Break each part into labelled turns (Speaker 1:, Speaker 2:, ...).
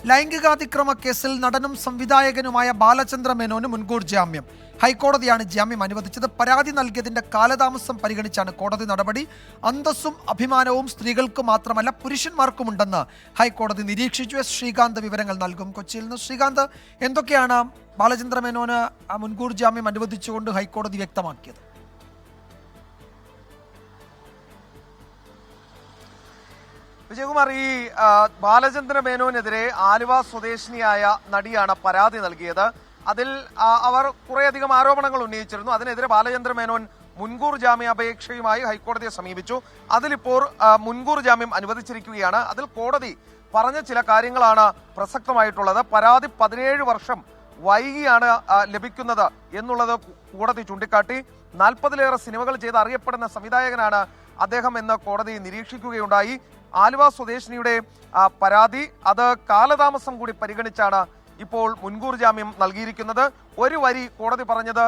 Speaker 1: ലൈംഗികാതിക്രമ കേസിൽ നടനും സംവിധായകനുമായ ബാലചന്ദ്ര മേനോന് മുൻകൂർ ജാമ്യം. ഹൈക്കോടതിയാണ് ജാമ്യം അനുവദിച്ചത്. പരാതി നൽകിയതിന്റെ കാലതാമസം പരിഗണിച്ചാണ് കോടതി നടപടി. അന്തസ്സും അഭിമാനവും സ്ത്രീകൾക്ക് മാത്രമല്ല പുരുഷന്മാർക്കുമുണ്ടെന്ന് ഹൈക്കോടതി നിരീക്ഷിച്ചു. എസ് ശ്രീകാന്ത് വിവരങ്ങൾ നൽകും കൊച്ചിയിൽ നിന്ന്. ശ്രീകാന്ത്, എന്തൊക്കെയാണ് ബാലചന്ദ്ര മേനോന് മുൻകൂർ ജാമ്യം അനുവദിച്ചുകൊണ്ട് ഹൈക്കോടതി വ്യക്തമാക്കിയത്?
Speaker 2: വിജയകുമാർ, ഈ ബാലചന്ദ്ര മേനോനെതിരെ ആലുവ സ്വദേശിനിയായ നടിയാണ് പരാതി നൽകിയത്. അതിൽ അവർ കുറേയധികം ആരോപണങ്ങൾ ഉന്നയിച്ചിരുന്നു. അതിനെതിരെ ബാലചന്ദ്ര മേനോൻ മുൻകൂർ ജാമ്യാപേക്ഷയുമായി ഹൈക്കോടതിയെ സമീപിച്ചു. അതിലിപ്പോൾ മുൻകൂർ ജാമ്യം അനുവദിച്ചിരിക്കുകയാണ്. അതിൽ കോടതി പറഞ്ഞ ചില കാര്യങ്ങളാണ് പ്രസക്തമായിട്ടുള്ളത്. പരാതി 17 വർഷം വൈകിയാണ് ലഭിക്കുന്നത് എന്നുള്ളത് കോടതി ചൂണ്ടിക്കാട്ടി. 40-ലേറെ സിനിമകൾ ചെയ്ത് അറിയപ്പെടുന്ന സംവിധായകനാണ് അദ്ദേഹം എന്ന് കോടതി നിരീക്ഷിക്കുകയുണ്ടായി. ആലുവ സ്വദേശിനിയുടെ പരാതി അത് കാലതാമസം കൂടി പരിഗണിച്ചാണ് ഇപ്പോൾ മുൻകൂർ ജാമ്യം നൽകിയിരിക്കുന്നത്. ഒരു വരി കോടതി പറഞ്ഞത്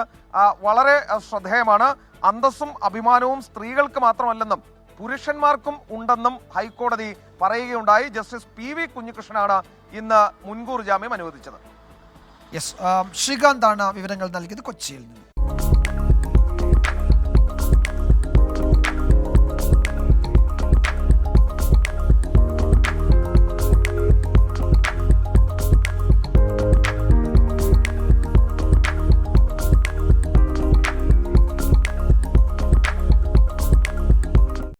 Speaker 2: വളരെ ശ്രദ്ധേയമാണ്. അന്തസ്സും അഭിമാനവും സ്ത്രീകൾക്ക് മാത്രമല്ലെന്നും പുരുഷന്മാർക്കും ഉണ്ടെന്നും ഹൈക്കോടതി പറയുകയുണ്ടായി. ജസ്റ്റിസ് PV കുഞ്ഞികൃഷ്ണനാണ് ഇന്ന് മുൻകൂർ ജാമ്യം അനുവദിച്ചത്.
Speaker 1: ശ്രീകാന്താണ് വിവരങ്ങൾ നൽകിയത് കൊച്ചിയിൽ നിന്ന്.